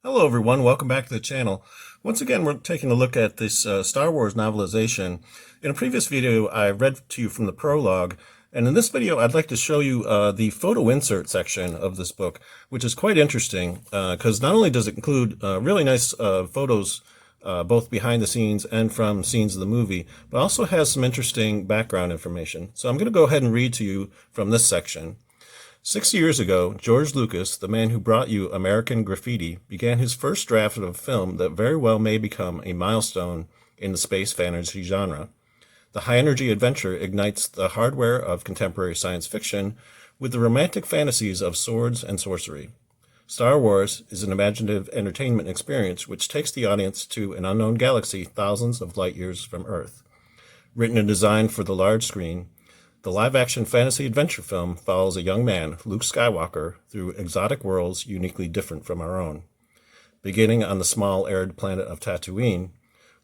Hello, everyone. Welcome back to the channel. Once again, we're taking a look at this Star Wars novelization. In a previous video, I read to you from the prologue, and in this video, I'd like to show you the photo insert section of this book, which is quite interesting because not only does it include really nice photos both behind the scenes and from scenes of the movie, but also has some interesting background information. So I'm going to go ahead and read to you from this section. 6 years ago, George Lucas, the man who brought you American Graffiti, began his first draft of a film that very well may become a milestone in the space fantasy genre. The high-energy adventure ignites the hardware of contemporary science fiction with the romantic fantasies of swords and sorcery. Star Wars is an imaginative entertainment experience which takes the audience to an unknown galaxy thousands of light years from Earth. Written and designed for the large screen, the live-action fantasy adventure film follows a young man, Luke Skywalker, through exotic worlds uniquely different from our own. Beginning on the small arid planet of Tatooine,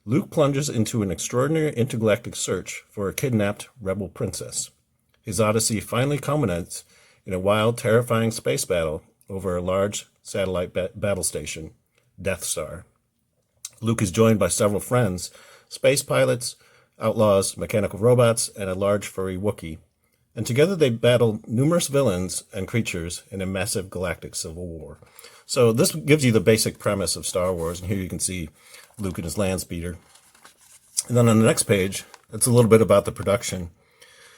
Luke plunges into an extraordinary intergalactic search for a kidnapped rebel princess. His odyssey finally culminates in a wild, terrifying space battle over a large satellite battle station, Death Star. Luke is joined by several friends, space pilots, outlaws, mechanical robots, and a large furry Wookiee. And together they battle numerous villains and creatures in a massive galactic civil war. So this gives you the basic premise of Star Wars, and here you can see Luke and his land speeder. And then on the next page, it's a little bit about the production.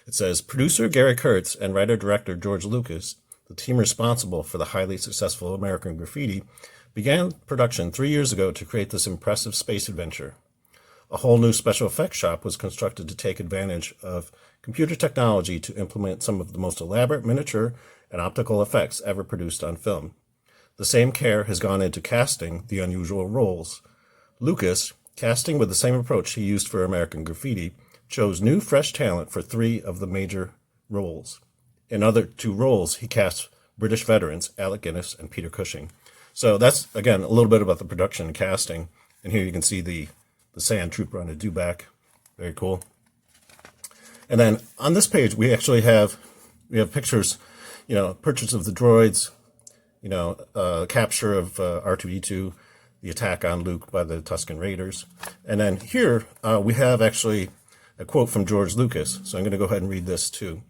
It says, producer Gary Kurtz and writer-director George Lucas, the team responsible for the highly successful American Graffiti, began production 3 years ago to create this impressive space adventure. A whole new special effects shop was constructed to take advantage of computer technology to implement some of the most elaborate miniature and optical effects ever produced on film. The same care has gone into casting the unusual roles. Lucas, casting with the same approach he used for American Graffiti, chose new, fresh talent for 3 of the major roles. In other 2 roles, he cast British veterans Alec Guinness and Peter Cushing. So that's, again, a little bit about the production and casting. And here you can see the sand trooper on a dewback. Very cool. And then on this page, we actually have pictures, pictures of the droids, capture of R2-D2, the attack on Luke by the Tusken Raiders. And then here we have actually a quote from George Lucas. So I'm going to go ahead and read this too.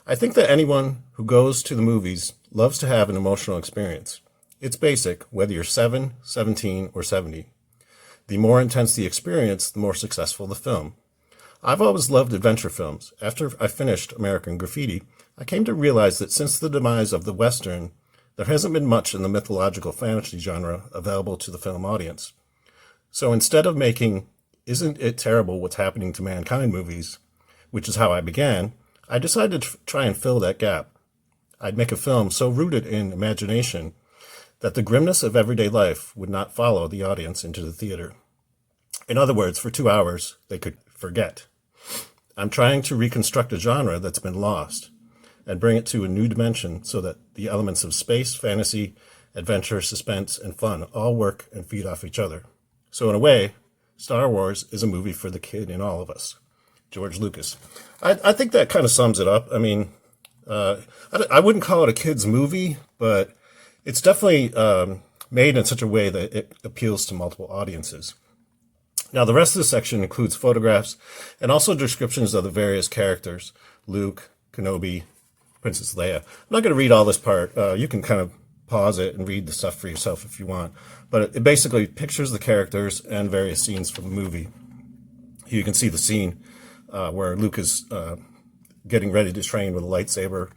I think that anyone who goes to the movies loves to have an emotional experience. It's basic, whether you're 7, 17, or 70. The more intense the experience, the more successful the film. I've always loved adventure films. After I finished American Graffiti, I came to realize that since the demise of the Western, there hasn't been much in the mythological fantasy genre available to the film audience. So instead of making Isn't It Terrible What's Happening to Mankind movies, which is how I began, I decided to try and fill that gap. I'd make a film so rooted in imagination that the grimness of everyday life would not follow the audience into the theater. In other words, for 2 hours, they could forget. I'm trying to reconstruct a genre that's been lost and bring it to a new dimension so that the elements of space, fantasy, adventure, suspense, and fun all work and feed off each other. So in a way, Star Wars is a movie for the kid in all of us. George Lucas. I think that kind of sums it up. I mean, I wouldn't call it a kid's movie, but it's definitely made in such a way that it appeals to multiple audiences. Now, the rest of the section includes photographs and also descriptions of the various characters, Luke, Kenobi, Princess Leia. I'm not going to read all this part. You can kind of pause it and read the stuff for yourself if you want. But it basically pictures the characters and various scenes from the movie. You can see the scene where Luke is getting ready to train with a lightsaber,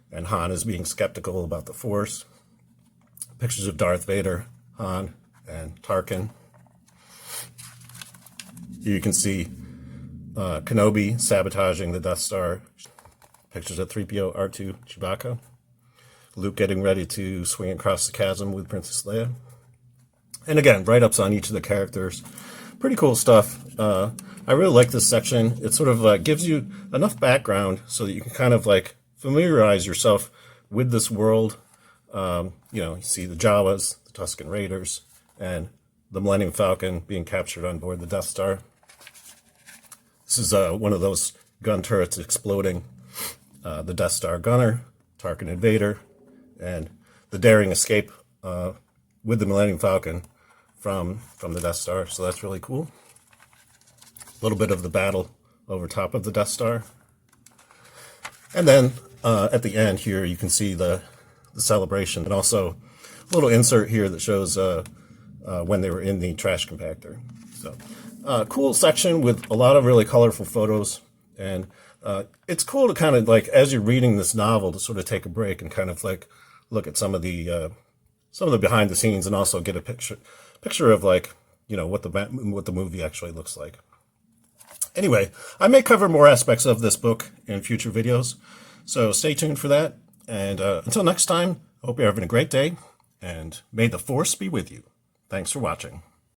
and Han is being skeptical about the Force. Pictures of Darth Vader, Han, and Tarkin. You can see Kenobi sabotaging the Death Star. Pictures of 3PO, R2, Chewbacca. Luke getting ready to swing across the chasm with Princess Leia. And again, write-ups on each of the characters. Pretty cool stuff. I really like this section. It sort of gives you enough background so that you can kind of like familiarize yourself with this world. You see the Jawas, the Tusken Raiders, and the Millennium Falcon being captured on board the Death Star. This is one of those gun turrets exploding. The Death Star gunner, Tarkin and Vader, and the daring escape with the Millennium Falcon from the Death Star. So that's really cool. A little bit of the battle over top of the Death Star. And then at the end here, you can see the celebration, and also a little insert here that shows when they were in the trash compactor. So cool section with a lot of really colorful photos. And it's cool to kind of like, as you're reading this novel, to sort of take a break and kind of like look at some of the behind the scenes, and also get a picture of, like, you know, what the movie actually looks like. Anyway, I may cover more aspects of this book in future videos, so stay tuned for that. And until next time, I hope you're having a great day, and may the Force be with you. Thanks for watching.